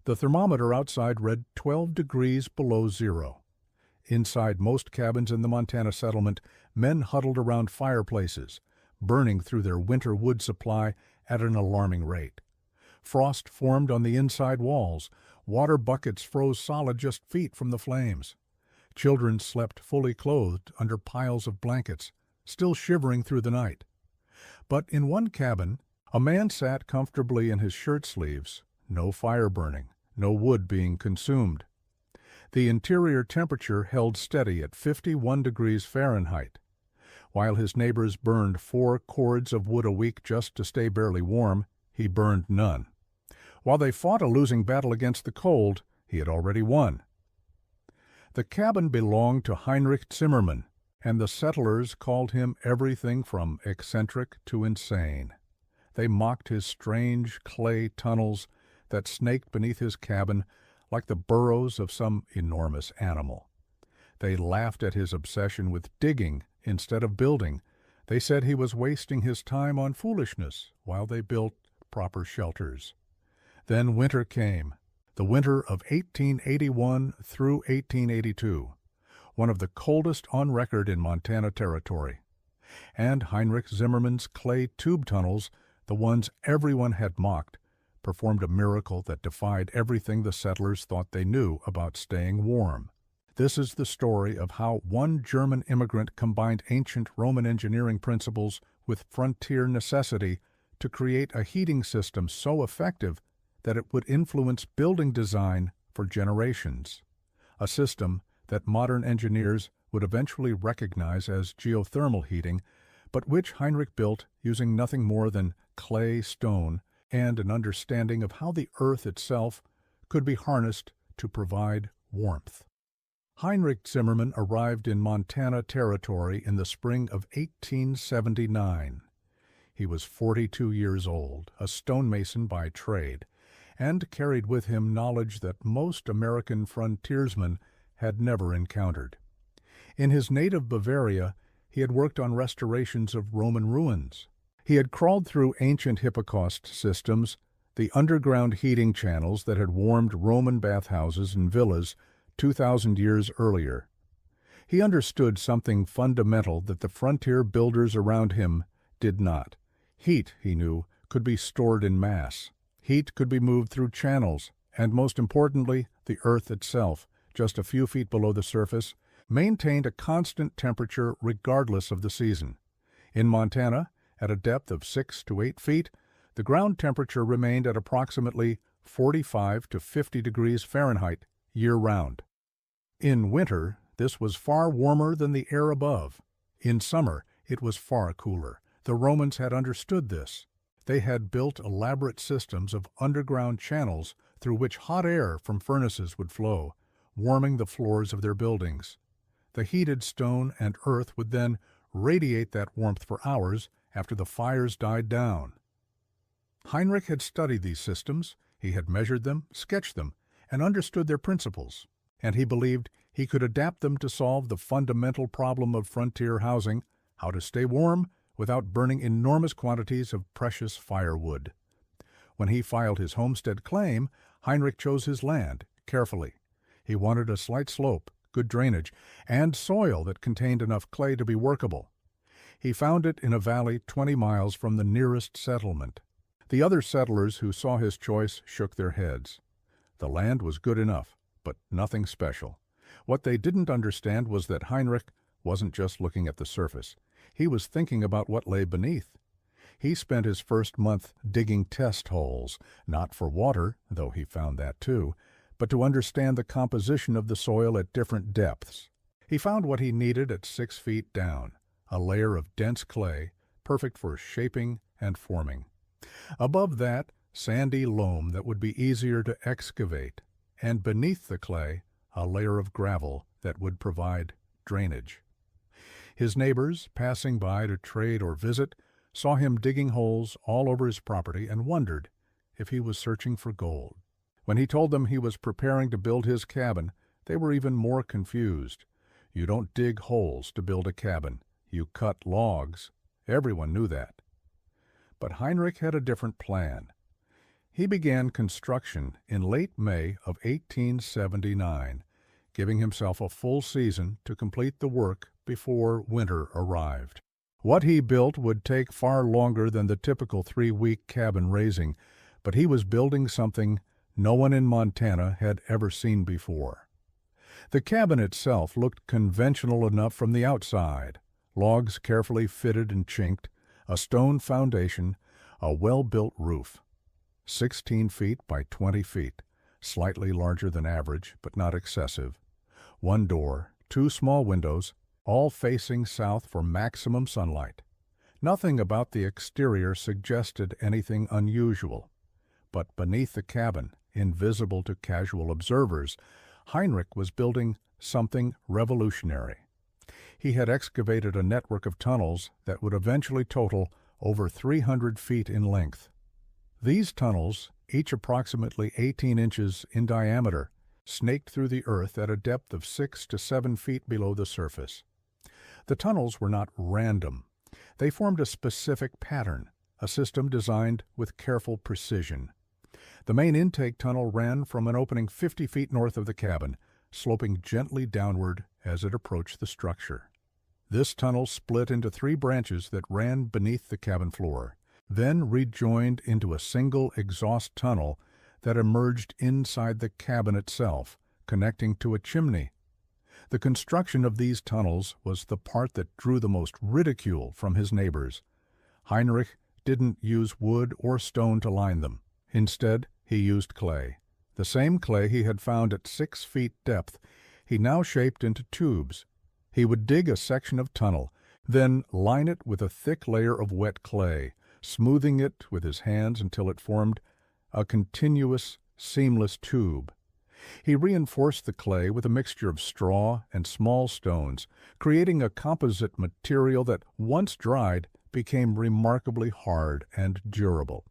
The thermometer outside read 12 degrees below zero. Inside most cabins in the Montana settlement, men huddled around fireplaces, burning through their winter wood supply at an alarming rate. Frost formed on the inside walls. Water buckets froze solid just feet from the flames. Children slept fully clothed under piles of blankets, still shivering through the night. But in one cabin, a man sat comfortably in his shirt sleeves, no fire burning, no wood being consumed. The interior temperature held steady at 51 degrees Fahrenheit. While his neighbors burned 4 cords of wood a week just to stay barely warm, he burned none. While they fought a losing battle against the cold, he had already won. The cabin belonged to Heinrich Zimmerman, and the settlers called him everything from eccentric to insane. They mocked his strange clay tunnels that snaked beneath his cabin like the burrows of some enormous animal. They laughed at his obsession with digging instead of building. They said he was wasting his time on foolishness while they built proper shelters. Then winter came, the winter of 1881 through 1882, one of the coldest on record in Montana territory. And Heinrich Zimmerman's clay tube tunnels, the ones everyone had mocked, performed a miracle that defied everything the settlers thought they knew about staying warm. This is the story of how one German immigrant combined ancient Roman engineering principles with frontier necessity to create a heating system so effective that it would influence building design for generations, a system that modern engineers would eventually recognize as geothermal heating, but which Heinrich built using nothing more than clay, stone, and an understanding of how the earth itself could be harnessed to provide warmth. Heinrich Zimmerman arrived in Montana Territory in the spring of 1879. He was 42 years old, a stonemason by trade, and carried with him knowledge that most American frontiersmen had never encountered. In his native Bavaria, he had worked on restorations of Roman ruins. He had crawled through ancient hypocaust systems, the underground heating channels that had warmed Roman bathhouses and villas 2,000 years earlier. He understood something fundamental that the frontier builders around him did not. Heat, he knew, could be stored in mass. Heat could be moved through channels, and most importantly, the earth itself, just a few feet below the surface, maintained a constant temperature regardless of the season. In Montana, at a depth of 6 to 8 feet, the ground temperature remained at approximately 45 to 50 degrees Fahrenheit year-round. In winter, this was far warmer than the air above. In summer, it was far cooler. The Romans had understood this. They had built elaborate systems of underground channels through which hot air from furnaces would flow, warming the floors of their buildings. The heated stone and earth would then radiate that warmth for hours after the fires died down. Heinrich had studied these systems, he had measured them, sketched them, and understood their principles, and he believed he could adapt them to solve the fundamental problem of frontier housing, how to stay warm without burning enormous quantities of precious firewood. When he filed his homestead claim, Heinrich chose his land carefully. He wanted a slight slope, good drainage, and soil that contained enough clay to be workable. He found it in a valley 20 miles from the nearest settlement. The other settlers who saw his choice shook their heads. The land was good enough, but nothing special. What they didn't understand was that Heinrich wasn't just looking at the surface. He was thinking about what lay beneath. He spent his first month digging test holes, not for water, though he found that too, but to understand the composition of the soil at different depths. He found what he needed at 6 feet down, a layer of dense clay, perfect for shaping and forming. Above that, sandy loam that would be easier to excavate, and beneath the clay, a layer of gravel that would provide drainage. His neighbors, passing by to trade or visit, saw him digging holes all over his property and wondered if he was searching for gold. When he told them he was preparing to build his cabin, they were even more confused. You don't dig holes to build a cabin. You cut logs. Everyone knew that. But Heinrich had a different plan. He began construction in late May of 1879, giving himself a full season to complete the work before winter arrived. What he built would take far longer than the typical 3-week cabin raising, but he was building something no one in Montana had ever seen before. The cabin itself looked conventional enough from the outside: logs carefully fitted and chinked, a stone foundation, a well-built roof. 16 feet by 20 feet, slightly larger than average, but not excessive. 1 door, 2 small windows, all facing south for maximum sunlight. Nothing about the exterior suggested anything unusual. But beneath the cabin, invisible to casual observers, Heinrich was building something revolutionary. He had excavated a network of tunnels that would eventually total over 300 feet in length. These tunnels, each approximately 18 inches in diameter, snaked through the earth at a depth of 6 to 7 feet below the surface. The tunnels were not random. They formed a specific pattern, a system designed with careful precision. The main intake tunnel ran from an opening 50 feet north of the cabin, sloping gently downward as it approached the structure. This tunnel split into 3 branches that ran beneath the cabin floor, then rejoined into a single exhaust tunnel that emerged inside the cabin itself, connecting to a chimney. The construction of these tunnels was the part that drew the most ridicule from his neighbors. Heinrich didn't use wood or stone to line them. Instead, he used clay. The same clay he had found at 6 feet depth, he now shaped into tubes. He would dig a section of tunnel, then line it with a thick layer of wet clay, smoothing it with his hands until it formed a continuous, seamless tube. He reinforced the clay with a mixture of straw and small stones, creating a composite material that, once dried, became remarkably hard and durable.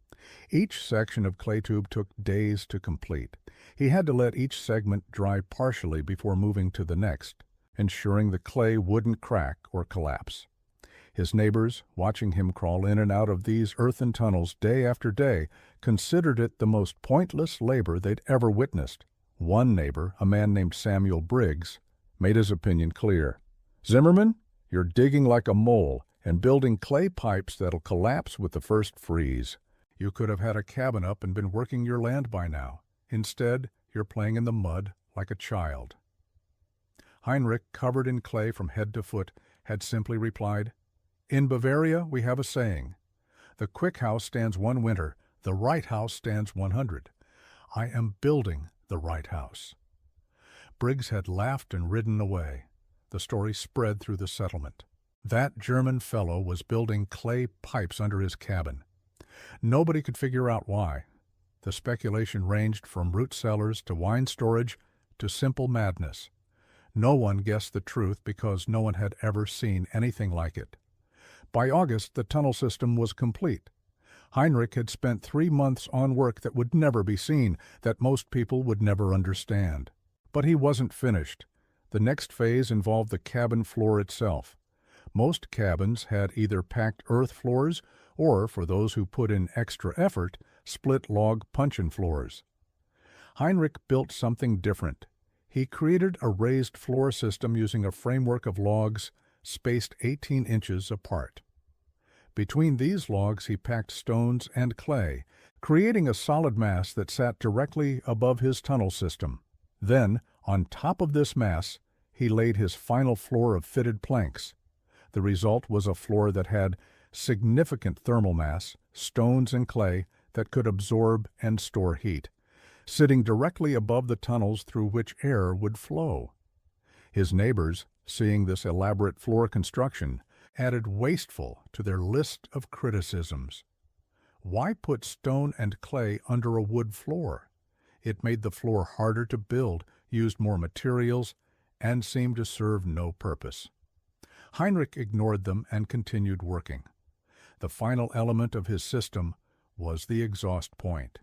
Each section of clay tube took days to complete. He had to let each segment dry partially before moving to the next, ensuring the clay wouldn't crack or collapse. His neighbors, watching him crawl in and out of these earthen tunnels day after day, considered it the most pointless labor they'd ever witnessed. One neighbor, a man named Samuel Briggs, made his opinion clear. "Zimmerman, you're digging like a mole and building clay pipes that'll collapse with the first freeze. You could have had a cabin up and been working your land by now. Instead, you're playing in the mud like a child." Heinrich, covered in clay from head to foot, had simply replied, "In Bavaria, we have a saying, 'The quick house stands 1 winter, the right house stands 100. I am building the right house." Briggs had laughed and ridden away. The story spread through the settlement. That German fellow was building clay pipes under his cabin. Nobody could figure out why. The speculation ranged from root cellars to wine storage to simple madness. No one guessed the truth because no one had ever seen anything like it. By August, the tunnel system was complete. Heinrich had spent 3 months on work that would never be seen, that most people would never understand. But he wasn't finished. The next phase involved the cabin floor itself. Most cabins had either packed earth floors or, for those who put in extra effort, split log puncheon floors. Heinrich built something different. He created a raised floor system using a framework of logs spaced 18 inches apart. Between these logs he packed stones and clay, creating a solid mass that sat directly above his tunnel system. Then, on top of this mass, he laid his final floor of fitted planks. The result was a floor that had significant thermal mass, stones and clay that could absorb and store heat, sitting directly above the tunnels through which air would flow. His neighbors, seeing this elaborate floor construction, added wasteful to their list of criticisms. Why put stone and clay under a wood floor? It made the floor harder to build, used more materials, and seemed to serve no purpose. Heinrich ignored them and continued working. The final element of his system was the exhaust point.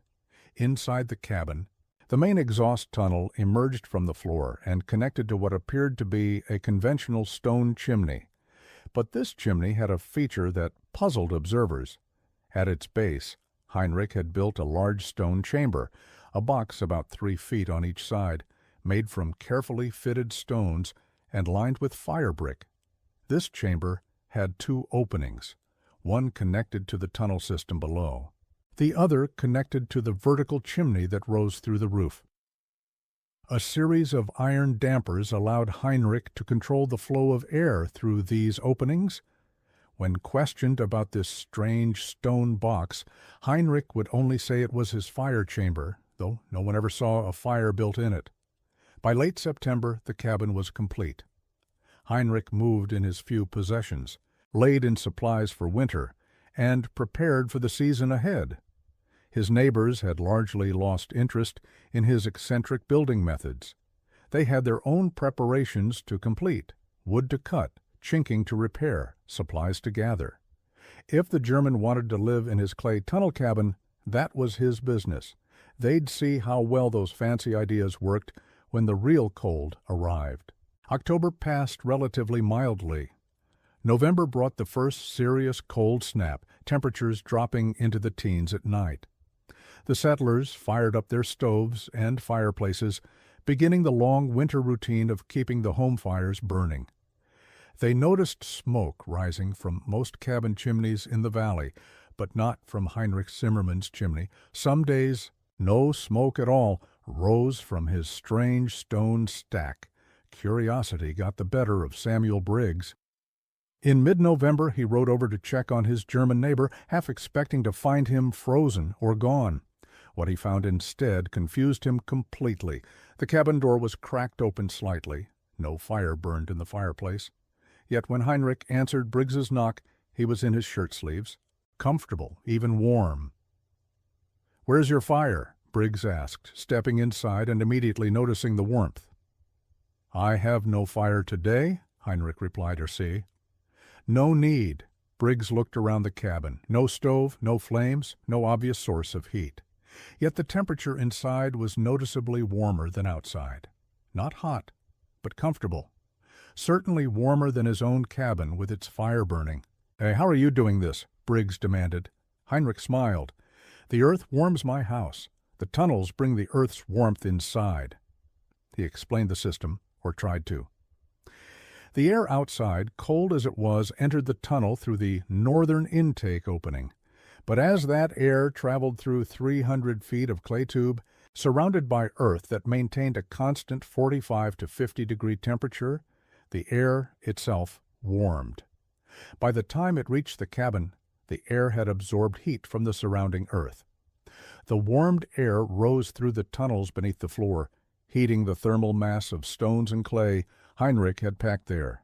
Inside the cabin, the main exhaust tunnel emerged from the floor and connected to what appeared to be a conventional stone chimney. But this chimney had a feature that puzzled observers. At its base, Heinrich had built a large stone chamber, a box about 3 feet on each side, made from carefully fitted stones and lined with fire brick. This chamber had 2 openings, one connected to the tunnel system below, the other connected to the vertical chimney that rose through the roof. A series of iron dampers allowed Heinrich to control the flow of air through these openings. When questioned about this strange stone box, Heinrich would only say it was his fire chamber, though no one ever saw a fire built in it. By late September, the cabin was complete. Heinrich moved in his few possessions, laid in supplies for winter, and prepared for the season ahead. His neighbors had largely lost interest in his eccentric building methods. They had their own preparations to complete, wood to cut, chinking to repair, supplies to gather. If the German wanted to live in his clay tunnel cabin, that was his business. They'd see how well those fancy ideas worked when the real cold arrived. October passed relatively mildly. November brought the first serious cold snap, temperatures dropping into the teens at night. The settlers fired up their stoves and fireplaces, beginning the long winter routine of keeping the home fires burning. They noticed smoke rising from most cabin chimneys in the valley, but not from Heinrich Zimmerman's chimney. Some days, no smoke at all rose from his strange stone stack. Curiosity got the better of Samuel Briggs. In mid-November, he rode over to check on his German neighbor, half expecting to find him frozen or gone. What he found instead confused him completely. The cabin door was cracked open slightly. No fire burned in the fireplace. Yet when Heinrich answered Briggs's knock, he was in his shirt sleeves, comfortable, even warm. "Where's your fire?" Briggs asked, stepping inside and immediately noticing the warmth. "I have no fire today," Heinrich replied "No need." Briggs looked around the cabin. No stove, no flames, no obvious source of heat. Yet the temperature inside was noticeably warmer than outside. Not hot, but comfortable. Certainly warmer than his own cabin with its fire burning. "Hey, how are you doing this?" Briggs demanded. Heinrich smiled. "The earth warms my house. The tunnels bring the earth's warmth inside." He explained the system, or tried to. The air outside, cold as it was, entered the tunnel through the northern intake opening. But as that air traveled through 300 feet of clay tube, surrounded by earth that maintained a constant 45 to 50-degree temperature, the air itself warmed. By the time it reached the cabin, the air had absorbed heat from the surrounding earth. The warmed air rose through the tunnels beneath the floor, heating the thermal mass of stones and clay Heinrich had packed there.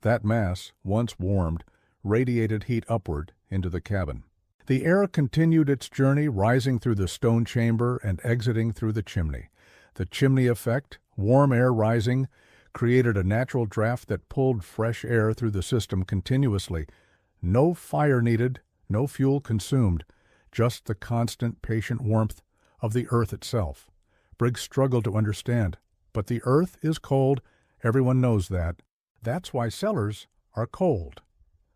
That mass, once warmed, radiated heat upward into the cabin. The air continued its journey, rising through the stone chamber and exiting through the chimney. The chimney effect, warm air rising, created a natural draft that pulled fresh air through the system continuously. No fire needed, no fuel consumed, just the constant, patient warmth of the earth itself. Briggs struggled to understand. But the earth is cold. Everyone knows that. That's why cellars are cold.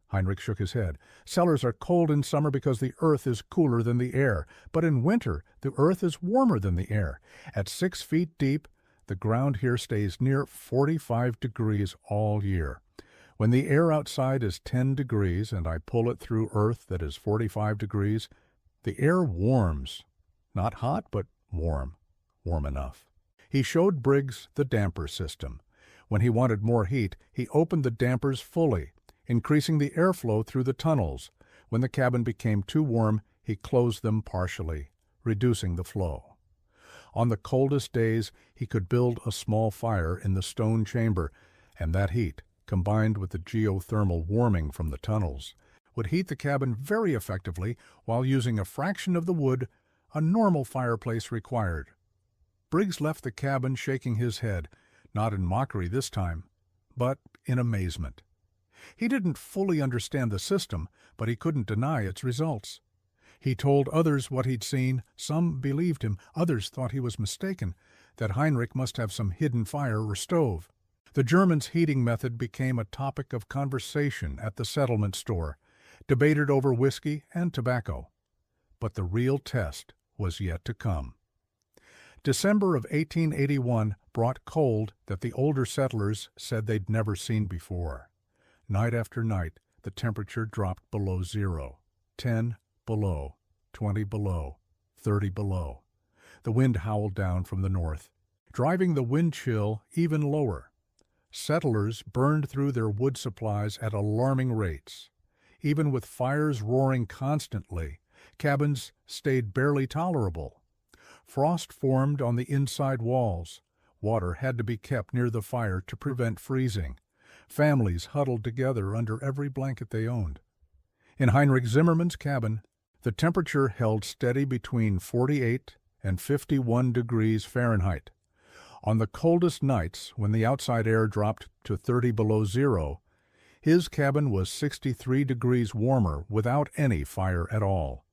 Heinrich shook his head. Cellars are cold in summer because the earth is cooler than the air. But in winter, the earth is warmer than the air. At 6 feet deep, the ground here stays near 45 degrees all year. When the air outside is 10 degrees and I pull it through earth that is 45 degrees, the air warms. Not hot, but warm. Warm enough. He showed Briggs the damper system. When he wanted more heat, he opened the dampers fully, increasing the airflow through the tunnels. When the cabin became too warm, he closed them partially, reducing the flow. On the coldest days, he could build a small fire in the stone chamber, and that heat, combined with the geothermal warming from the tunnels, would heat the cabin very effectively while using a fraction of the wood a normal fireplace required. Briggs left the cabin shaking his head, not in mockery this time, but in amazement. He didn't fully understand the system, but he couldn't deny its results. He told others what he'd seen. Some believed him, others thought he was mistaken, that Heinrich must have some hidden fire or stove. The Germans' heating method became a topic of conversation at the settlement store, debated over whiskey and tobacco. But the real test was yet to come. December of 1881 brought cold that the older settlers said they'd never seen before. Night after night, the temperature dropped below zero. 10 below, 20 below, 30 below. The wind howled down from the north, driving the wind chill even lower. Settlers burned through their wood supplies at alarming rates. Even with fires roaring constantly, cabins stayed barely tolerable. Frost formed on the inside walls. Water had to be kept near the fire to prevent freezing. Families huddled together under every blanket they owned. In Heinrich Zimmerman's cabin, the temperature held steady between 48 and 51 degrees Fahrenheit. On the coldest nights, when the outside air dropped to 30 below zero, his cabin was 63 degrees warmer without any fire at all.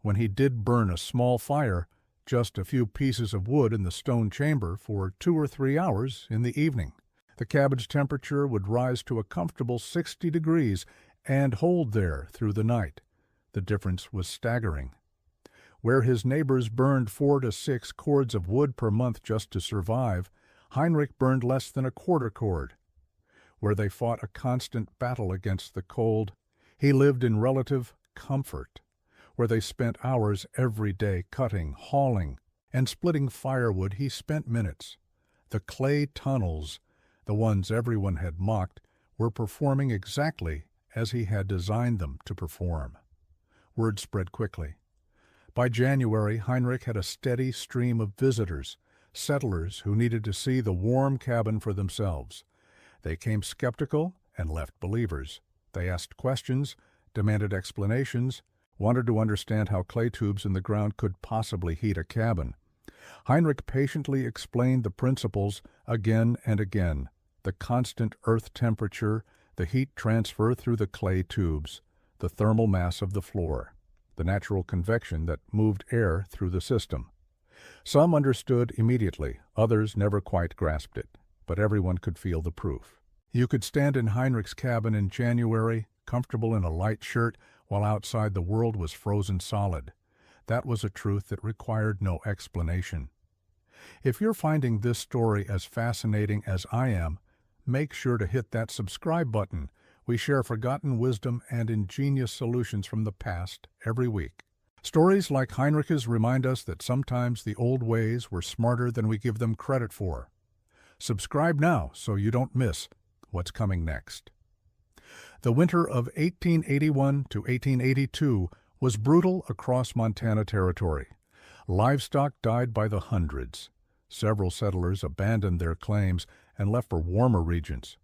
When he did burn a small fire, just a few pieces of wood in the stone chamber for 2 or 3 hours in the evening, the cabin's temperature would rise to a comfortable 60 degrees and hold there through the night. The difference was staggering. Where his neighbors burned 4 to 6 cords of wood per month just to survive, Heinrich burned less than a quarter cord. Where they fought a constant battle against the cold, he lived in relative comfort. Where they spent hours every day cutting, hauling, and splitting firewood, he spent minutes. The clay tunnels, the ones everyone had mocked, were performing exactly as he had designed them to perform. Word spread quickly. By January, Heinrich had a steady stream of visitors, settlers who needed to see the warm cabin for themselves. They came skeptical and left believers. They asked questions, demanded explanations, wanted to understand how clay tubes in the ground could possibly heat a cabin. Heinrich patiently explained the principles again and again: the constant earth temperature, the heat transfer through the clay tubes, the thermal mass of the floor, the natural convection that moved air through the system. Some understood immediately, others never quite grasped it, but everyone could feel the proof. You could stand in Heinrich's cabin in January, comfortable in a light shirt, while outside the world was frozen solid. That was a truth that required no explanation. If you're finding this story as fascinating as I am, make sure to hit that subscribe button. We share forgotten wisdom and ingenious solutions from the past every week. Stories like Heinrich's remind us that sometimes the old ways were smarter than we give them credit for. Subscribe now so you don't miss what's coming next. The winter of 1881 to 1882 was brutal across Montana Territory. Livestock died by the hundreds. Several settlers abandoned their claims and left for warmer regions.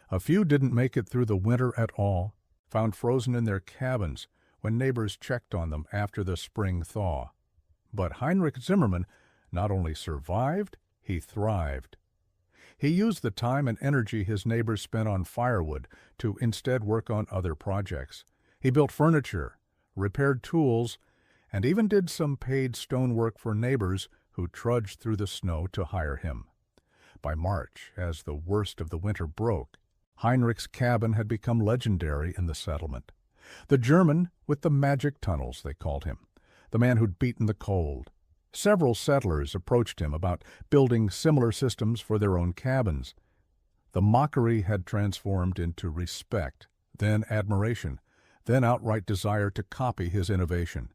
A few didn't make it through the winter at all, found frozen in their cabins when neighbors checked on them after the spring thaw. But Heinrich Zimmerman not only survived, he thrived. He used the time and energy his neighbors spent on firewood to instead work on other projects. He built furniture, repaired tools, and even did some paid stonework for neighbors who trudged through the snow to hire him. By March, as the worst of the winter broke, Heinrich's cabin had become legendary in the settlement. The German with the magic tunnels, they called him, the man who'd beaten the cold. Several settlers approached him about building similar systems for their own cabins. The mockery had transformed into respect, then admiration, then outright desire to copy his innovation.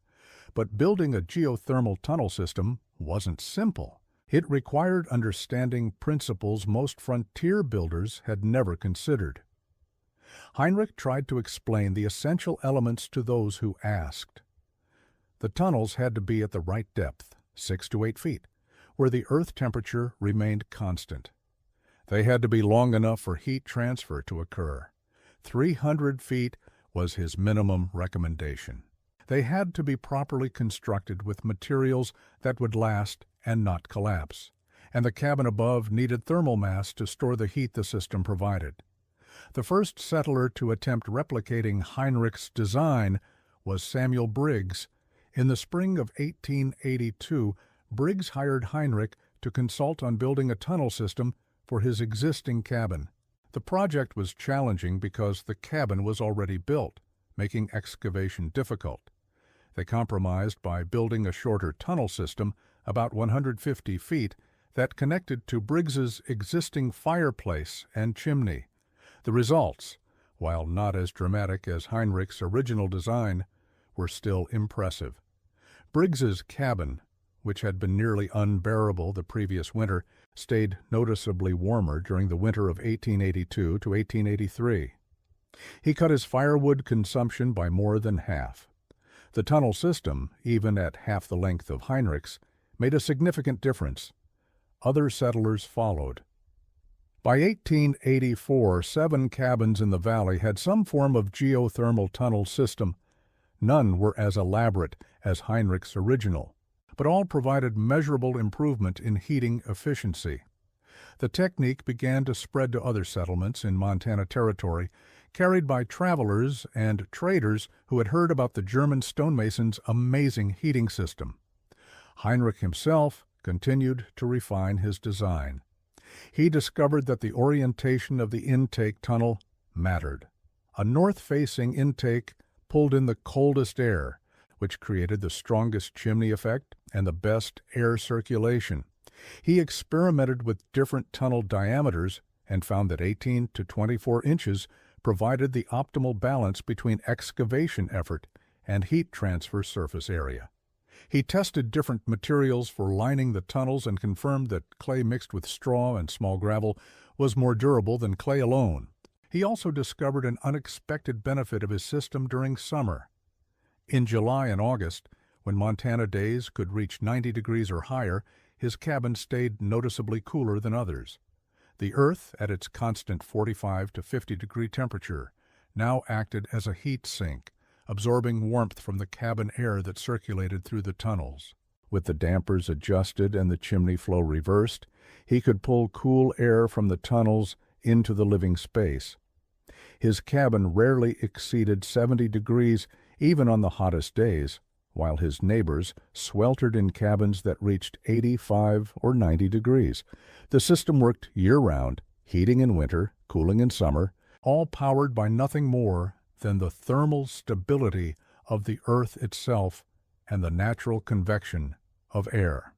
But building a geothermal tunnel system wasn't simple. It required understanding principles most frontier builders had never considered. Heinrich tried to explain the essential elements to those who asked. The tunnels had to be at the right depth, 6 to 8 feet, where the earth temperature remained constant. They had to be long enough for heat transfer to occur. 300 feet was his minimum recommendation. They had to be properly constructed with materials that would last and not collapse, and the cabin above needed thermal mass to store the heat the system provided. The first settler to attempt replicating Heinrich's design was Samuel Briggs. In the spring of 1882, Briggs hired Heinrich to consult on building a tunnel system for his existing cabin. The project was challenging because the cabin was already built, making excavation difficult. They compromised by building a shorter tunnel system, about 150 feet, that connected to Briggs's existing fireplace and chimney. The results, while not as dramatic as Heinrich's original design, were still impressive. Briggs's cabin, which had been nearly unbearable the previous winter, stayed noticeably warmer during the winter of 1882 to 1883. He cut his firewood consumption by more than half. The tunnel system, even at half the length of Heinrich's, made a significant difference. Other settlers followed. By 1884, 7 cabins in the valley had some form of geothermal tunnel system. None were as elaborate as Heinrich's original, but all provided measurable improvement in heating efficiency. The technique began to spread to other settlements in Montana Territory, carried by travelers and traders who had heard about the German stonemason's amazing heating system. Heinrich himself continued to refine his design. He discovered that the orientation of the intake tunnel mattered. A north-facing intake pulled in the coldest air, which created the strongest chimney effect and the best air circulation. He experimented with different tunnel diameters and found that 18 to 24 inches provided the optimal balance between excavation effort and heat transfer surface area. He tested different materials for lining the tunnels and confirmed that clay mixed with straw and small gravel was more durable than clay alone. He also discovered an unexpected benefit of his system during summer. In July and August, when Montana days could reach 90 degrees or higher, his cabin stayed noticeably cooler than others. The earth, at its constant 45 to 50 degree temperature, now acted as a heat sink, absorbing warmth from the cabin air that circulated through the tunnels. With the dampers adjusted and the chimney flow reversed, he could pull cool air from the tunnels into the living space. His cabin rarely exceeded 70 degrees even on the hottest days, while his neighbors sweltered in cabins that reached 85 or 90 degrees. The system worked year-round, heating in winter, cooling in summer, all powered by nothing more than the thermal stability of the earth itself and the natural convection of air.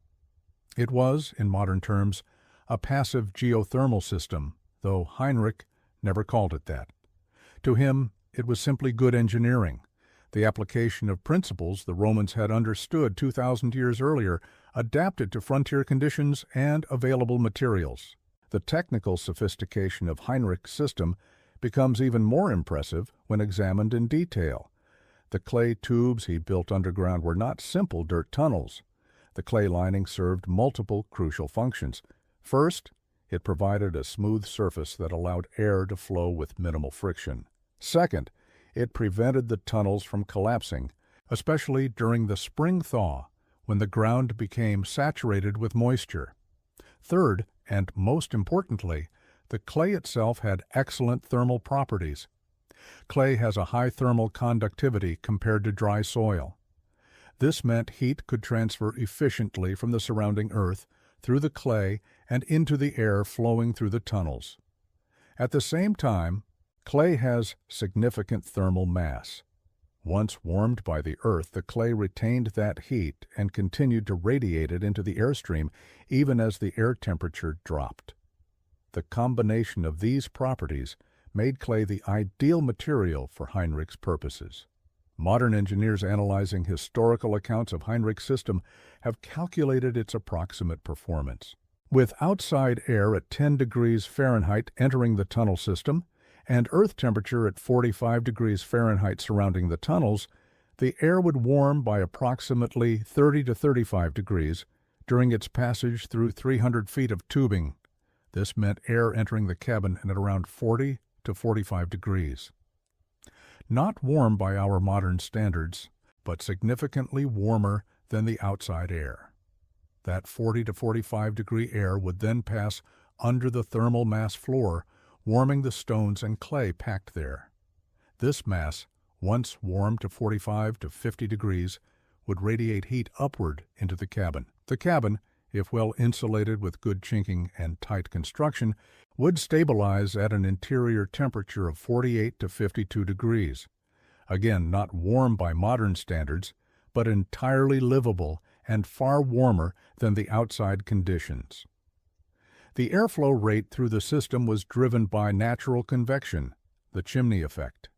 It was, in modern terms, a passive geothermal system, though Heinrich never called it that. To him, it was simply good engineering, the application of principles the Romans had understood 2,000 years earlier, adapted to frontier conditions and available materials. The technical sophistication of Heinrich's system becomes even more impressive when examined in detail. The clay tubes he built underground were not simple dirt tunnels. The clay lining served multiple crucial functions. First, it provided a smooth surface that allowed air to flow with minimal friction. Second, it prevented the tunnels from collapsing, especially during the spring thaw, when the ground became saturated with moisture. Third, and most importantly, the clay itself had excellent thermal properties. Clay has a high thermal conductivity compared to dry soil. This meant heat could transfer efficiently from the surrounding earth through the clay and into the air flowing through the tunnels. At the same time, clay has significant thermal mass. Once warmed by the earth, the clay retained that heat and continued to radiate it into the airstream even as the air temperature dropped. The combination of these properties made clay the ideal material for Heinrich's purposes. Modern engineers analyzing historical accounts of Heinrich's system have calculated its approximate performance. With outside air at 10 degrees Fahrenheit entering the tunnel system and earth temperature at 45 degrees Fahrenheit surrounding the tunnels, the air would warm by approximately 30 to 35 degrees during its passage through 300 feet of tubing. This meant air entering the cabin at around 40 to 45 degrees. Not warm by our modern standards, but significantly warmer than the outside air. That 40 to 45 degree air would then pass under the thermal mass floor, warming the stones and clay packed there. This mass, once warmed to 45 to 50 degrees, would radiate heat upward into the cabin. The cabin, if well insulated with good chinking and tight construction, would stabilize at an interior temperature of 48 to 52 degrees. Again, not warm by modern standards, but entirely livable and far warmer than the outside conditions. The airflow rate through the system was driven by natural convection, the chimney effect.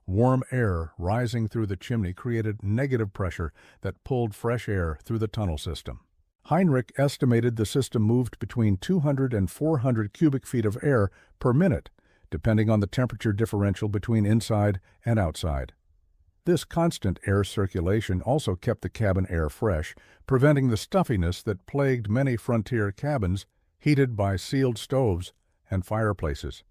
Warm air rising through the chimney created negative pressure that pulled fresh air through the tunnel system. Heinrich estimated the system moved between 200 and 400 cubic feet of air per minute, depending on the temperature differential between inside and outside. This constant air circulation also kept the cabin air fresh, preventing the stuffiness that plagued many frontier cabins heated by sealed stoves and fireplaces.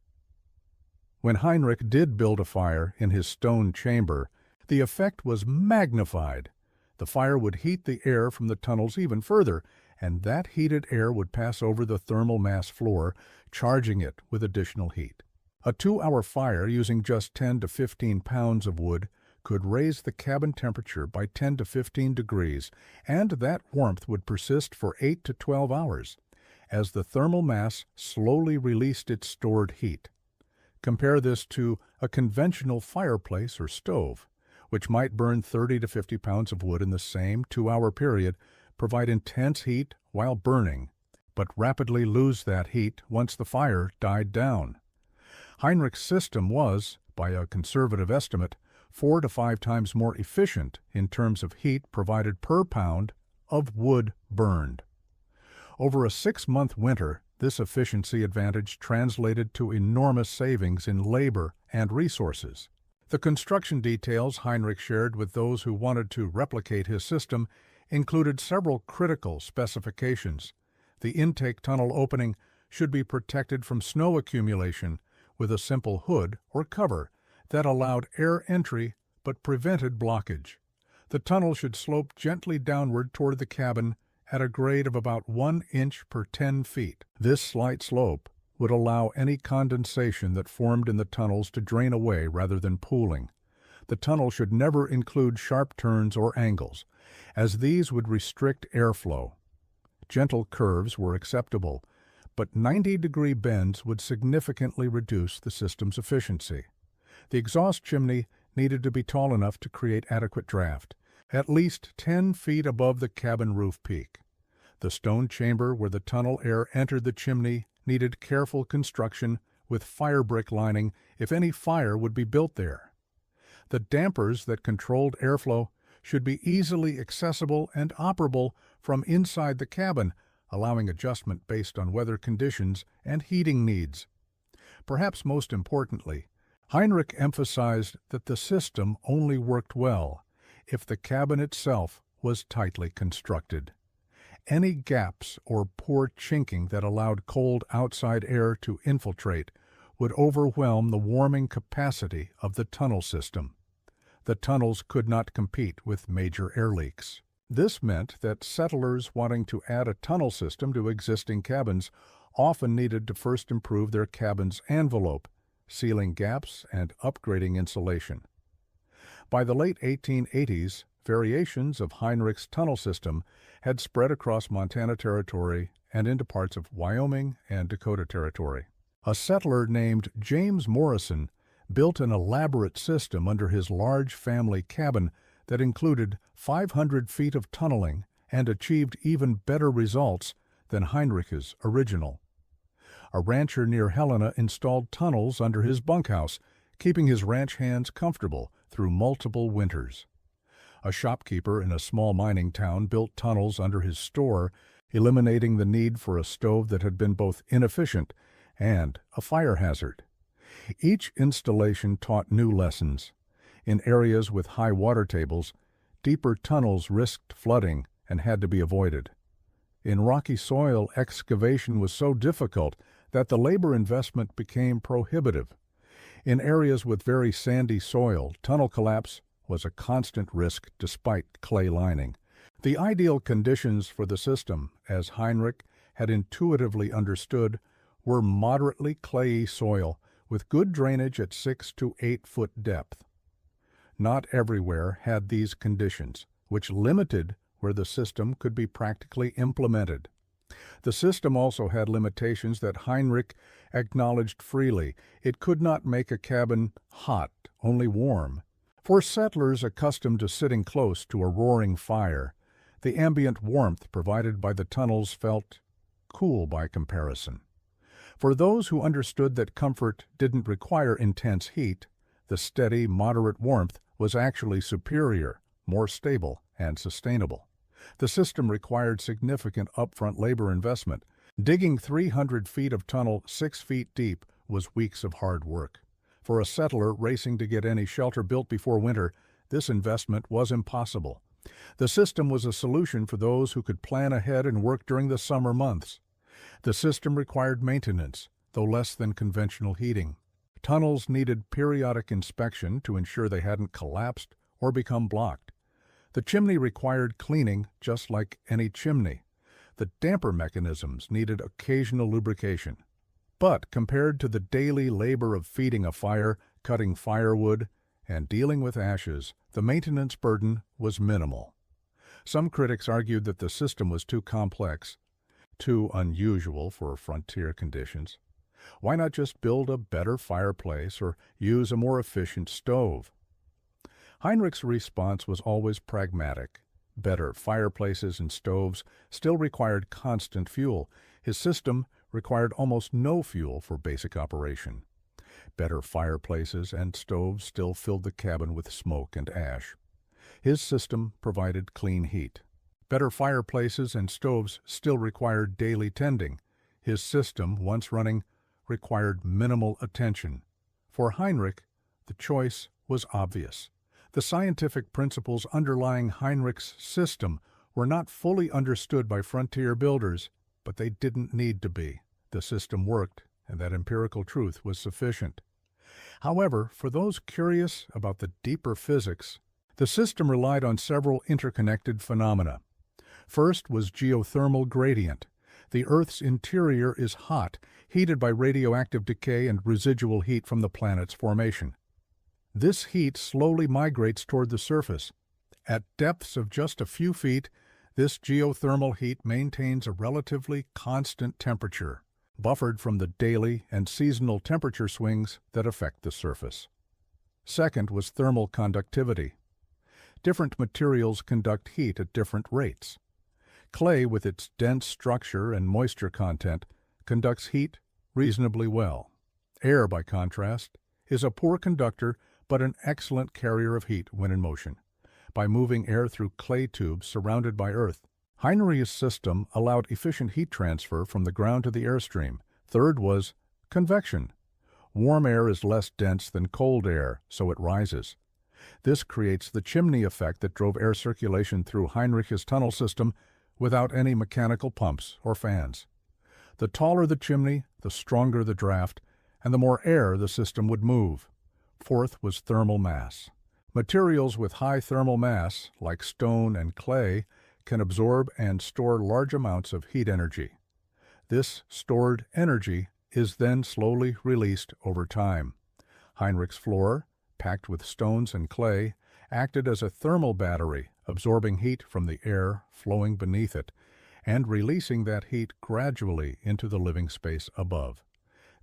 When Heinrich did build a fire in his stone chamber, the effect was magnified. The fire would heat the air from the tunnels even further, and that heated air would pass over the thermal mass floor, charging it with additional heat. A 2-hour fire using just 10 to 15 pounds of wood could raise the cabin temperature by 10 to 15 degrees, and that warmth would persist for 8 to 12 hours, as the thermal mass slowly released its stored heat. Compare this to a conventional fireplace or stove, which might burn 30 to 50 pounds of wood in the same 2-hour period, provide intense heat while burning, but rapidly lose that heat once the fire died down. Heinrich's system was, by a conservative estimate, 4 to 5 times more efficient in terms of heat provided per pound of wood burned. Over a 6-month winter, this efficiency advantage translated to enormous savings in labor and resources. The construction details Heinrich shared with those who wanted to replicate his system included several critical specifications. The intake tunnel opening should be protected from snow accumulation with a simple hood or cover that allowed air entry but prevented blockage. The tunnel should slope gently downward toward the cabin at a grade of about 1 inch per 10 feet. This slight slope would allow any condensation that formed in the tunnels to drain away rather than pooling. The tunnel should never include sharp turns or angles, as these would restrict airflow. Gentle curves were acceptable, but 90-degree bends would significantly reduce the system's efficiency. The exhaust chimney needed to be tall enough to create adequate draft, at least 10 feet above the cabin roof peak. The stone chamber where the tunnel air entered the chimney needed careful construction with fire brick lining if any fire would be built there. The dampers that controlled airflow should be easily accessible and operable from inside the cabin, allowing adjustment based on weather conditions and heating needs. Perhaps most importantly, Heinrich emphasized that the system only worked well if the cabin itself was tightly constructed. Any gaps or poor chinking that allowed cold outside air to infiltrate would overwhelm the warming capacity of the tunnel system. The tunnels could not compete with major air leaks. This meant that settlers wanting to add a tunnel system to existing cabins often needed to first improve their cabin's envelope, sealing gaps and upgrading insulation. By the late 1880s, variations of Heinrich's tunnel system had spread across Montana Territory and into parts of Wyoming and Dakota Territory. A settler named James Morrison built an elaborate system under his large family cabin that included 500 feet of tunneling and achieved even better results than Heinrich's original. A rancher near Helena installed tunnels under his bunkhouse, keeping his ranch hands comfortable through multiple winters. A shopkeeper in a small mining town built tunnels under his store, eliminating the need for a stove that had been both inefficient and a fire hazard. Each installation taught new lessons. In areas with high water tables, deeper tunnels risked flooding and had to be avoided. In rocky soil, excavation was so difficult that the labor investment became prohibitive. In areas with very sandy soil, tunnel collapse was a constant risk despite clay lining. The ideal conditions for the system, as Heinrich had intuitively understood, were moderately clayey soil with good drainage at 6 to 8 foot depth. Not everywhere had these conditions, which limited where the system could be practically implemented. The system also had limitations that Heinrich acknowledged freely. It could not make a cabin hot, only warm. For settlers accustomed to sitting close to a roaring fire, the ambient warmth provided by the tunnels felt cool by comparison. For those who understood that comfort didn't require intense heat, the steady, moderate warmth was actually superior, more stable, and sustainable. The system required significant upfront labor investment. Digging 300 feet of tunnel 6 feet deep was weeks of hard work. For a settler racing to get any shelter built before winter, this investment was impossible. The system was a solution for those who could plan ahead and work during the summer months. The system required maintenance, though less than conventional heating. Tunnels needed periodic inspection to ensure they hadn't collapsed or become blocked. The chimney required cleaning just like any chimney. The damper mechanisms needed occasional lubrication. But compared to the daily labor of feeding a fire, cutting firewood, and dealing with ashes, the maintenance burden was minimal. Some critics argued that the system was too complex, too unusual for frontier conditions. Why not just build a better fireplace or use a more efficient stove? Heinrich's response was always pragmatic. Better fireplaces and stoves still required constant fuel. His system required almost no fuel for basic operation. Better fireplaces and stoves still filled the cabin with smoke and ash. His system provided clean heat. Better fireplaces and stoves still required daily tending. His system, once running, required minimal attention. For Heinrich, the choice was obvious. The scientific principles underlying Heinrich's system were not fully understood by frontier builders, but they didn't need to be. The system worked, and that empirical truth was sufficient. However, for those curious about the deeper physics, the system relied on several interconnected phenomena. First was geothermal gradient. The Earth's interior is hot, heated by radioactive decay and residual heat from the planet's formation. This heat slowly migrates toward the surface. At depths of just a few feet, this geothermal heat maintains a relatively constant temperature, buffered from the daily and seasonal temperature swings that affect the surface. Second was thermal conductivity. Different materials conduct heat at different rates. Clay, with its dense structure and moisture content, conducts heat reasonably well. Air, by contrast, is a poor conductor but an excellent carrier of heat when in motion. By moving air through clay tubes surrounded by earth, Heinrich's system allowed efficient heat transfer from the ground to the airstream. Third was convection. Warm air is less dense than cold air, so it rises. This creates the chimney effect that drove air circulation through Heinrich's tunnel system without any mechanical pumps or fans. The taller the chimney, the stronger the draft, and the more air the system would move. Fourth was thermal mass. Materials with high thermal mass, like stone and clay, can absorb and store large amounts of heat energy. This stored energy is then slowly released over time. Heinrich's floor, packed with stones and clay, acted as a thermal battery, absorbing heat from the air flowing beneath it, and releasing that heat gradually into the living space above.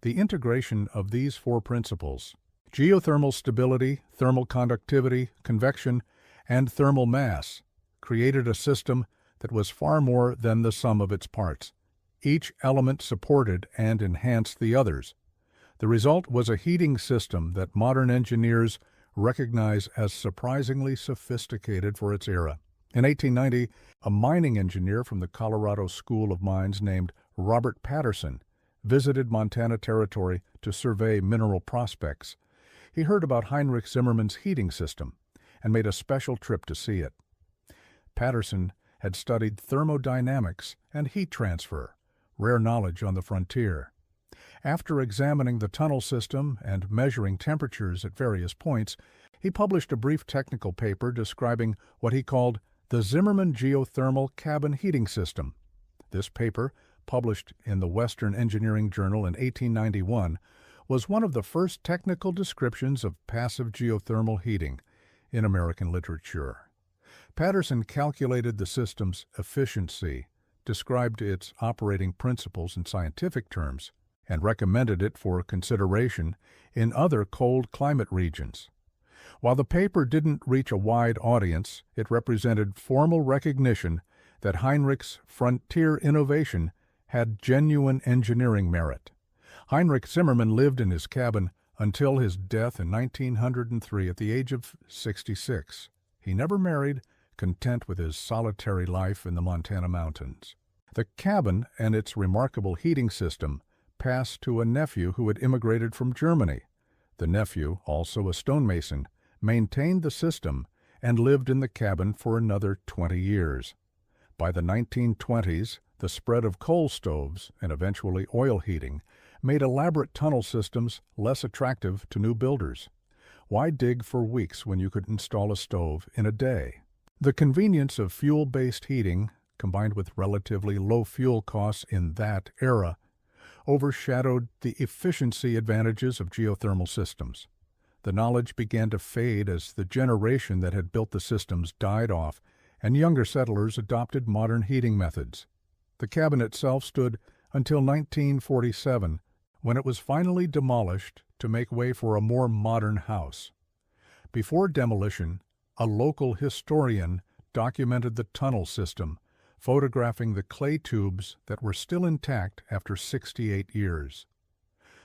The integration of these four principles, geothermal stability, thermal conductivity, convection, and thermal mass, created a system that was far more than the sum of its parts. Each element supported and enhanced the others. The result was a heating system that modern engineers recognize as surprisingly sophisticated for its era. In 1890, a mining engineer from the Colorado School of Mines named Robert Patterson visited Montana Territory to survey mineral prospects. He heard about Heinrich Zimmerman's heating system and made a special trip to see it. Patterson had studied thermodynamics and heat transfer, rare knowledge on the frontier. After examining the tunnel system and measuring temperatures at various points, he published a brief technical paper describing what he called the Zimmerman geothermal cabin heating system. This paper, published in the Western Engineering Journal in 1891, was one of the first technical descriptions of passive geothermal heating in American literature. Patterson calculated the system's efficiency, described its operating principles in scientific terms, and recommended it for consideration in other cold climate regions. While the paper didn't reach a wide audience, it represented formal recognition that Heinrich's frontier innovation had genuine engineering merit. Heinrich Zimmerman lived in his cabin until his death in 1903 at the age of 66. He never married, content with his solitary life in the Montana mountains. The cabin and its remarkable heating system passed to a nephew who had immigrated from Germany. The nephew, also a stonemason, maintained the system and lived in the cabin for another 20 years. By the 1920s, the spread of coal stoves and eventually oil heating made elaborate tunnel systems less attractive to new builders. Why dig for weeks when you could install a stove in a day? The convenience of fuel-based heating, combined with relatively low fuel costs in that era, overshadowed the efficiency advantages of geothermal systems. The knowledge began to fade as the generation that had built the systems died off and younger settlers adopted modern heating methods. The cabin itself stood until 1947, when it was finally demolished to make way for a more modern house. Before demolition, a local historian documented the tunnel system, photographing the clay tubes that were still intact after 68 years.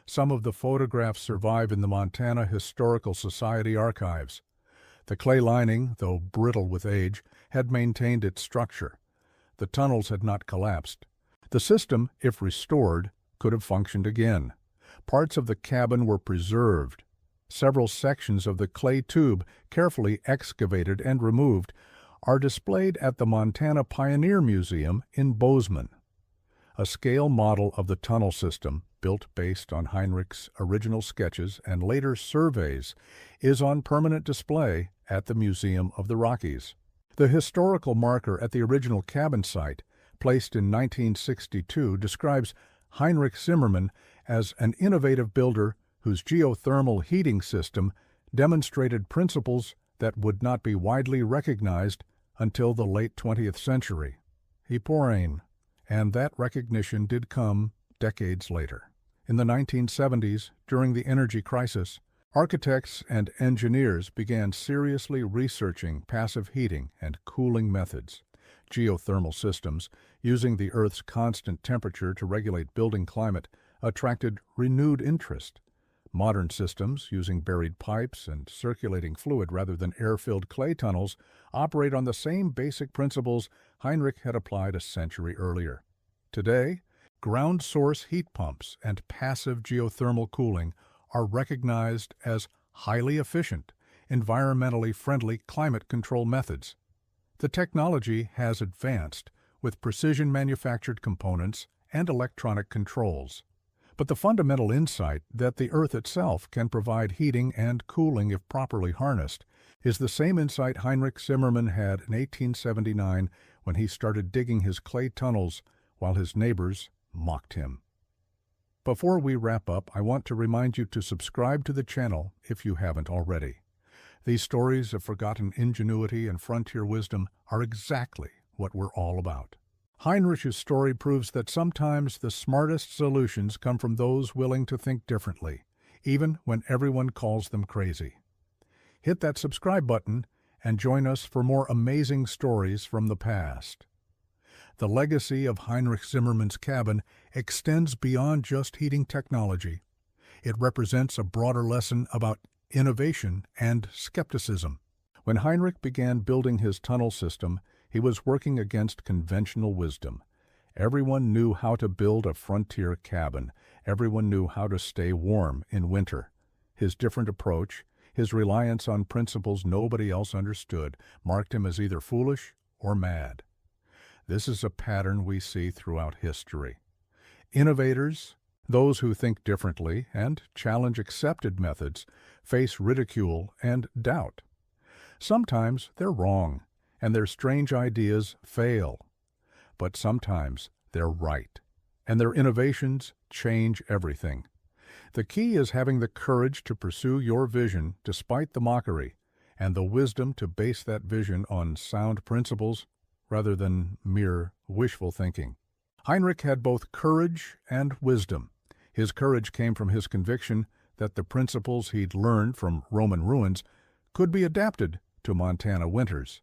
Some of the photographs survive in the Montana Historical Society archives. The clay lining, though brittle with age, had maintained its structure. The tunnels had not collapsed. The system, if restored, could have functioned again. Parts of the cabin were preserved. Several sections of the clay tube, carefully excavated and removed, are displayed at the Montana Pioneer Museum in Bozeman. A scale model of the tunnel system, built based on Heinrich's original sketches and later surveys, is on permanent display at the Museum of the Rockies. The historical marker at the original cabin site, placed in 1962, describes Heinrich Zimmerman as an innovative builder whose geothermal heating system demonstrated principles that would not be widely recognized until the late 20th century. Hypocausts, and that recognition did come decades later. In the 1970s, during the energy crisis, architects and engineers began seriously researching passive heating and cooling methods. Geothermal systems, using the Earth's constant temperature to regulate building climate, attracted renewed interest. Modern systems, using buried pipes and circulating fluid rather than air-filled clay tunnels, operate on the same basic principles Heinrich had applied a century earlier. Today, ground source heat pumps and passive geothermal cooling are recognized as highly efficient, environmentally friendly climate control methods. The technology has advanced with precision-manufactured components and electronic controls. But the fundamental insight that the Earth itself can provide heating and cooling if properly harnessed is the same insight Heinrich Zimmerman had in 1879 when he started digging his clay tunnels while his neighbors mocked him. Before we wrap up, I want to remind you to subscribe to the channel if you haven't already. These stories of forgotten ingenuity and frontier wisdom are exactly what we're all about. Heinrich's story proves that sometimes the smartest solutions come from those willing to think differently, even when everyone calls them crazy. Hit that subscribe button and join us for more amazing stories from the past. The legacy of Heinrich Zimmerman's cabin extends beyond just heating technology. It represents a broader lesson about innovation and skepticism. When Heinrich began building his tunnel system, he was working against conventional wisdom. Everyone knew how to build a frontier cabin. Everyone knew how to stay warm in winter. His different approach, his reliance on principles nobody else understood, marked him as either foolish or mad. This is a pattern we see throughout history. Innovators, those who think differently and challenge accepted methods, face ridicule and doubt. Sometimes they're wrong, and their strange ideas fail. But sometimes they're right, and their innovations change everything. The key is having the courage to pursue your vision despite the mockery, and the wisdom to base that vision on sound principles rather than mere wishful thinking. Heinrich had both courage and wisdom. His courage came from his conviction that the principles he'd learned from Roman ruins could be adapted to Montana winters.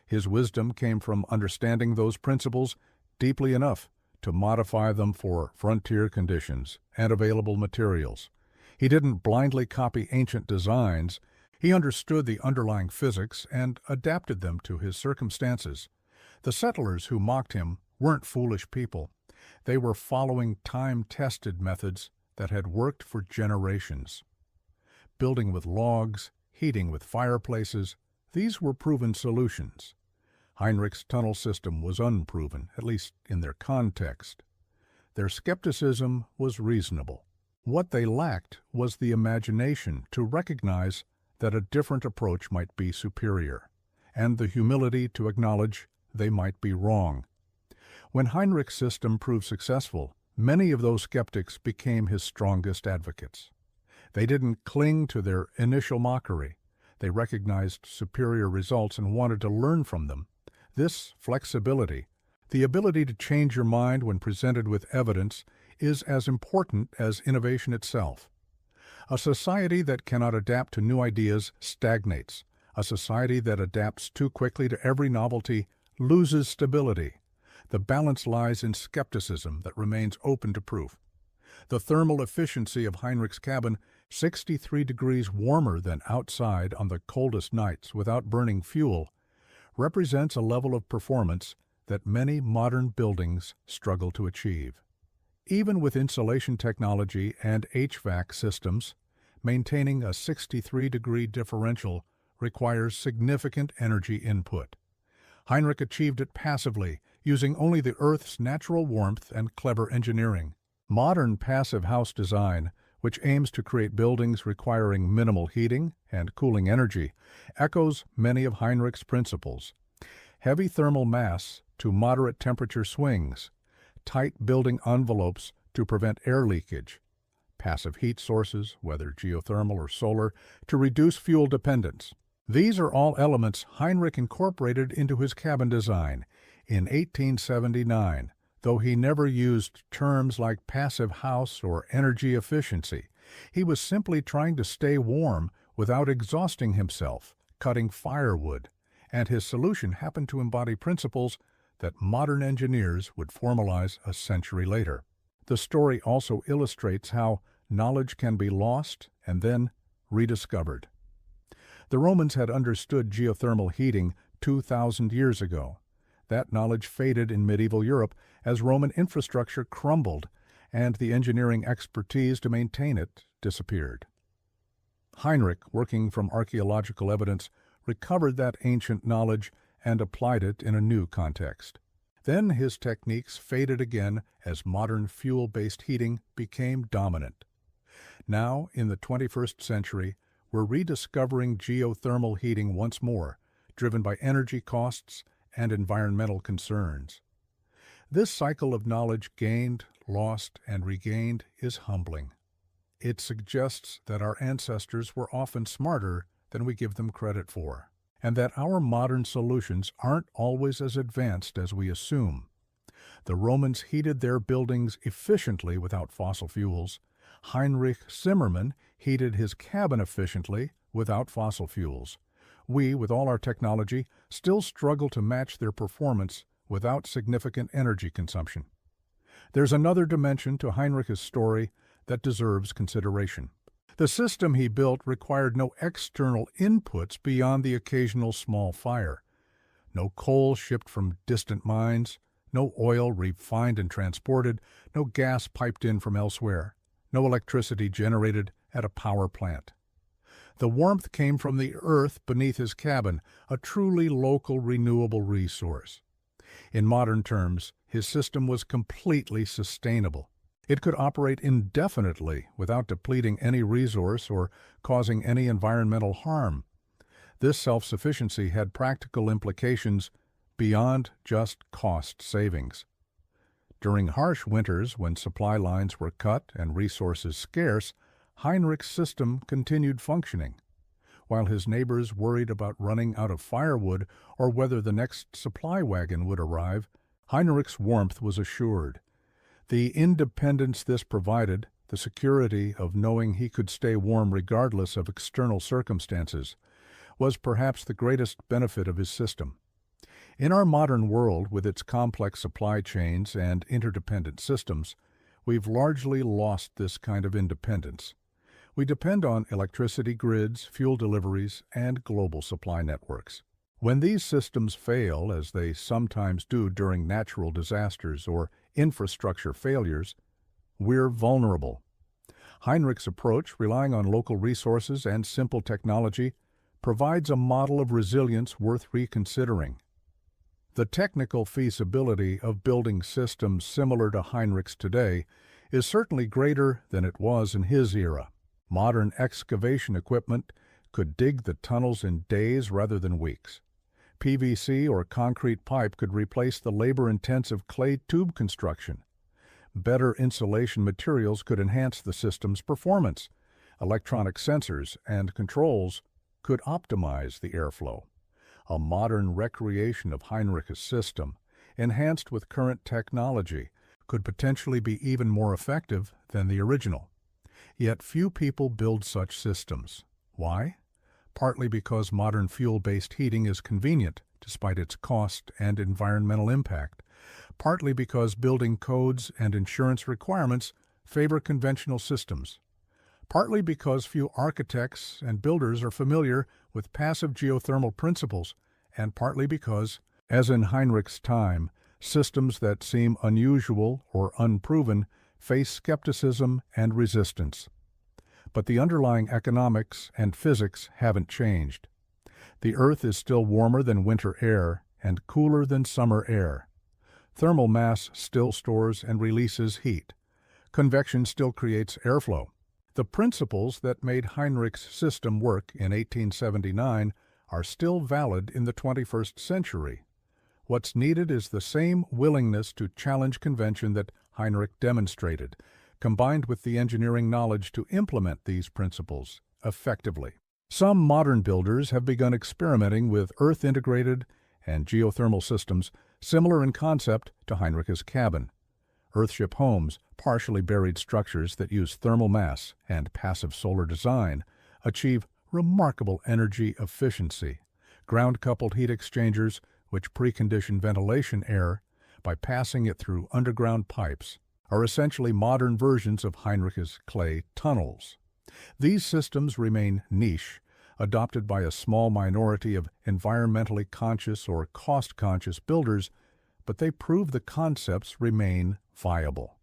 His wisdom came from understanding those principles deeply enough to modify them for frontier conditions and available materials. He didn't blindly copy ancient designs. He understood the underlying physics and adapted them to his circumstances. The settlers who mocked him weren't foolish people. They were following time-tested methods that had worked for generations. Building with logs, heating with fireplaces, these were proven solutions. Heinrich's tunnel system was unproven, at least in their context. Their skepticism was reasonable. What they lacked was the imagination to recognize that a different approach might be superior, and the humility to acknowledge they might be wrong. When Heinrich's system proved successful, many of those skeptics became his strongest advocates. They didn't cling to their initial mockery. They recognized superior results and wanted to learn from them. This flexibility, the ability to change your mind when presented with evidence, is as important as innovation itself. A society that cannot adapt to new ideas stagnates. A society that adapts too quickly to every novelty loses stability. The balance lies in skepticism that remains open to proof. The thermal efficiency of Heinrich's cabin, 63 degrees warmer than outside on the coldest nights without burning fuel, represents a level of performance that many modern buildings struggle to achieve. Even with insulation technology and HVAC systems, maintaining a 63-degree differential requires significant energy input. Heinrich achieved it passively, using only the Earth's natural warmth and clever engineering. Modern passive house design, which aims to create buildings requiring minimal heating and cooling energy, echoes many of Heinrich's principles. Heavy thermal mass to moderate temperature swings, tight building envelopes to prevent air leakage, passive heat sources, whether geothermal or solar, to reduce fuel dependence. These are all elements Heinrich incorporated into his cabin design in 1879, though he never used terms like passive house or energy efficiency. He was simply trying to stay warm without exhausting himself, cutting firewood, and his solution happened to embody principles that modern engineers would formalize a century later. The story also illustrates how knowledge can be lost and then rediscovered. The Romans had understood geothermal heating 2,000 years ago. That knowledge faded in medieval Europe as Roman infrastructure crumbled and the engineering expertise to maintain it disappeared. Heinrich, working from archaeological evidence, recovered that ancient knowledge and applied it in a new context. Then his techniques faded again as modern fuel-based heating became dominant. Now, in the 21st century, we're rediscovering geothermal heating once more, driven by energy costs and environmental concerns. This cycle of knowledge gained, lost, and regained is humbling. It suggests that our ancestors were often smarter than we give them credit for, and that our modern solutions aren't always as advanced as we assume. The Romans heated their buildings efficiently without fossil fuels. Heinrich Zimmerman heated his cabin efficiently without fossil fuels. We, with all our technology, still struggle to match their performance without significant energy consumption. There's another dimension to Heinrich's story that deserves consideration. The system he built required no external inputs beyond the occasional small fire. No coal shipped from distant mines, no oil refined and transported, no gas piped in from elsewhere, no electricity generated at a power plant. The warmth came from the earth beneath his cabin, a truly local renewable resource. In modern terms, his system was completely sustainable. It could operate indefinitely without depleting any resource or causing any environmental harm. This self-sufficiency had practical implications beyond just cost savings. During harsh winters, when supply lines were cut and resources scarce, Heinrich's system continued functioning. While his neighbors worried about running out of firewood or whether the next supply wagon would arrive, Heinrich's warmth was assured. The independence this provided, the security of knowing he could stay warm regardless of external circumstances, was perhaps the greatest benefit of his system. In our modern world, with its complex supply chains and interdependent systems, we've largely lost this kind of independence. We depend on electricity grids, fuel deliveries, and global supply networks. When these systems fail, as they sometimes do during natural disasters or infrastructure failures, we're vulnerable. Heinrich's approach, relying on local resources and simple technology, provides a model of resilience worth reconsidering. The technical feasibility of building systems similar to Heinrich's today is certainly greater than it was in his era. Modern excavation equipment could dig the tunnels in days rather than weeks. PVC or concrete pipe could replace the labor-intensive clay tube construction. Better insulation materials could enhance the system's performance. Electronic sensors and controls could optimize the airflow. A modern recreation of Heinrich's system, enhanced with current technology, could potentially be even more effective than the original. Yet few people build such systems. Why? Partly because modern fuel-based heating is convenient, despite its cost and environmental impact. Partly because building codes and insurance requirements favor conventional systems. Partly because few architects and builders are familiar with passive geothermal principles, and partly because, as in Heinrich's time, systems that seem unusual or unproven face skepticism and resistance. But the underlying economics and physics haven't changed. The Earth is still warmer than winter air and cooler than summer air. Thermal mass still stores and releases heat. Convection still creates airflow. The principles that made Heinrich's system work in 1879 are still valid in the 21st century. What's needed is the same willingness to challenge convention that Heinrich demonstrated, combined with the engineering knowledge to implement these principles effectively. Some modern builders have begun experimenting with earth-integrated and geothermal systems similar in concept to Heinrich's cabin. Earthship homes, partially buried structures that use thermal mass and passive solar design, achieve remarkable energy efficiency. Ground-coupled heat exchangers, which precondition ventilation air by passing it through underground pipes, are essentially modern versions of Heinrich's clay tunnels. These systems remain niche, adopted by a small minority of environmentally conscious or cost-conscious builders, but they prove the concepts remain viable.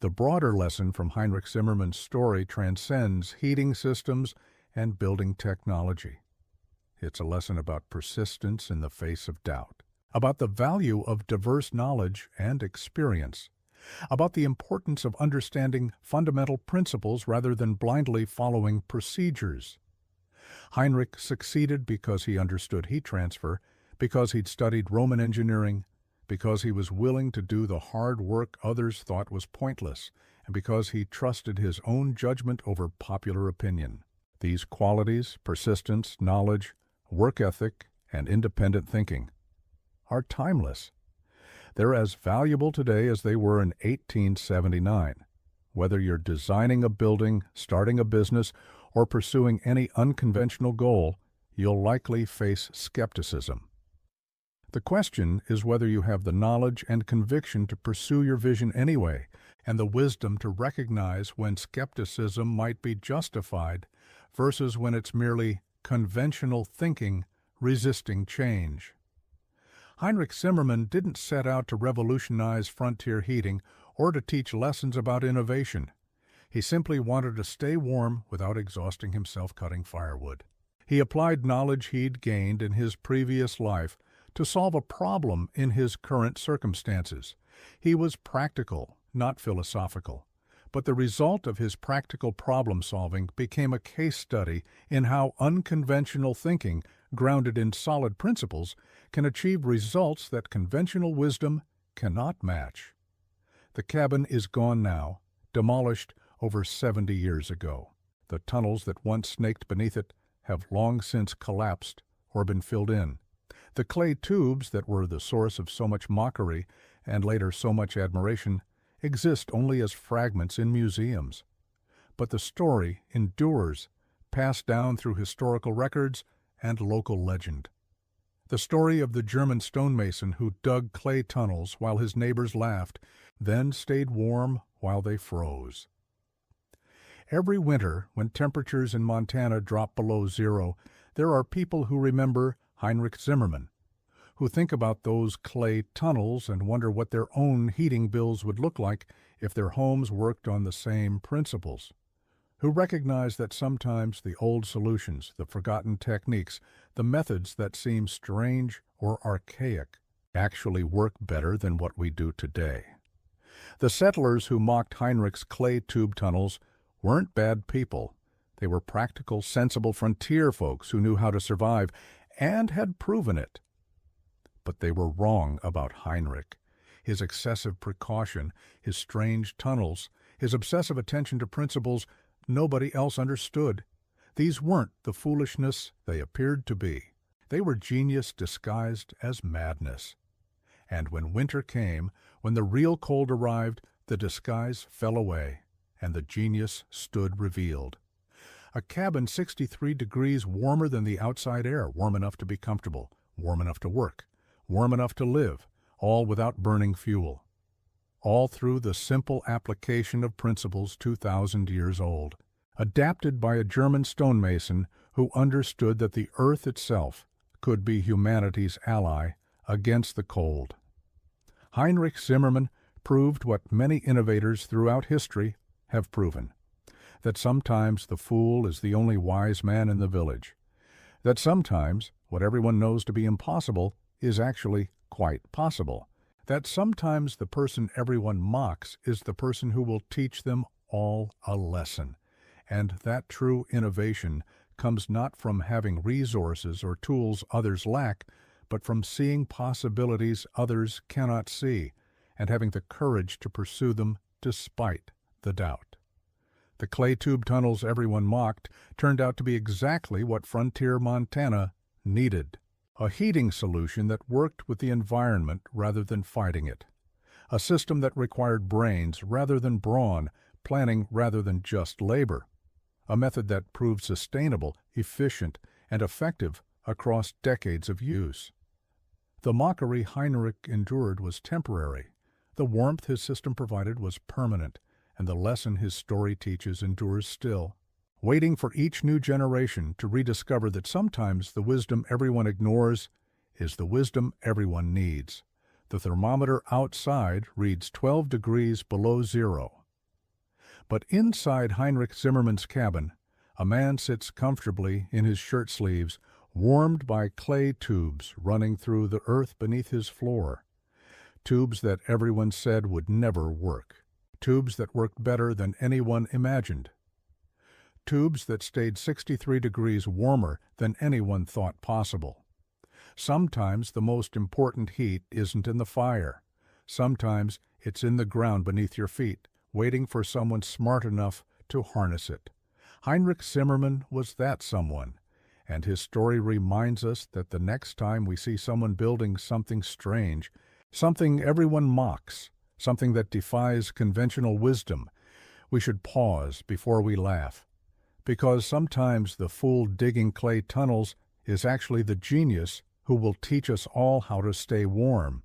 The broader lesson from Heinrich Zimmerman's story transcends heating systems and building technology. It's a lesson about persistence in the face of doubt, about the value of diverse knowledge and experience, about the importance of understanding fundamental principles rather than blindly following procedures. Heinrich succeeded because he understood heat transfer, because he'd studied Roman engineering, because he was willing to do the hard work others thought was pointless, and because he trusted his own judgment over popular opinion. These qualities, persistence, knowledge, work ethic, and independent thinking, are timeless. They're as valuable today as they were in 1879. Whether you're designing a building, starting a business, or pursuing any unconventional goal, you'll likely face skepticism. The question is whether you have the knowledge and conviction to pursue your vision anyway, and the wisdom to recognize when skepticism might be justified versus when it's merely conventional thinking resisting change. Heinrich Zimmerman didn't set out to revolutionize frontier heating or to teach lessons about innovation. He simply wanted to stay warm without exhausting himself cutting firewood. He applied knowledge he'd gained in his previous life to solve a problem in his current circumstances. He was practical, not philosophical. But the result of his practical problem-solving became a case study in how unconventional thinking, grounded in solid principles, can achieve results that conventional wisdom cannot match. The cabin is gone now, demolished over 70 years ago. The tunnels that once snaked beneath it have long since collapsed or been filled in. The clay tubes that were the source of so much mockery and later so much admiration exist only as fragments in museums. But the story endures, passed down through historical records and local legend. The story of the German stonemason who dug clay tunnels while his neighbors laughed, then stayed warm while they froze. Every winter, when temperatures in Montana drop below zero, there are people who remember Heinrich Zimmerman, who think about those clay tunnels and wonder what their own heating bills would look like if their homes worked on the same principles, who recognize that sometimes the old solutions, the forgotten techniques, the methods that seem strange or archaic, actually work better than what we do today. The settlers who mocked Heinrich's clay tube tunnels weren't bad people. They were practical, sensible frontier folks who knew how to survive and had proven it. But they were wrong about Heinrich, his excessive precaution, his strange tunnels, his obsessive attention to principles nobody else understood. These weren't the foolishness they appeared to be. They were genius disguised as madness. And when winter came, when the real cold arrived, the disguise fell away, and the genius stood revealed. A cabin 63 degrees warmer than the outside air, warm enough to be comfortable, warm enough to work, warm enough to live, all without burning fuel. All through the simple application of principles 2,000 years old, adapted by a German stonemason who understood that the earth itself could be humanity's ally against the cold. Heinrich Zimmerman proved what many innovators throughout history have proven, that sometimes the fool is the only wise man in the village, that sometimes what everyone knows to be impossible is actually quite possible, that sometimes the person everyone mocks is the person who will teach them all a lesson, and that true innovation comes not from having resources or tools others lack, but from seeing possibilities others cannot see, and having the courage to pursue them despite the doubt. The clay tube tunnels everyone mocked turned out to be exactly what frontier Montana needed. A heating solution that worked with the environment rather than fighting it. A system that required brains rather than brawn, planning rather than just labor. A method that proved sustainable, efficient, and effective across decades of use. The mockery Heinrich endured was temporary. The warmth his system provided was permanent, and the lesson his story teaches endures still, waiting for each new generation to rediscover that sometimes the wisdom everyone ignores is the wisdom everyone needs. The thermometer outside reads 12 degrees below zero. But inside Heinrich Zimmerman's cabin, a man sits comfortably in his shirt sleeves, warmed by clay tubes running through the earth beneath his floor. Tubes that everyone said would never work. Tubes that worked better than anyone imagined. Tubes that stayed 63 degrees warmer than anyone thought possible. Sometimes the most important heat isn't in the fire. Sometimes it's in the ground beneath your feet, waiting for someone smart enough to harness it. Heinrich Zimmerman was that someone, and his story reminds us that the next time we see someone building something strange, something everyone mocks, something that defies conventional wisdom, we should pause before we laugh. Because sometimes the fool digging clay tunnels is actually the genius who will teach us all how to stay warm,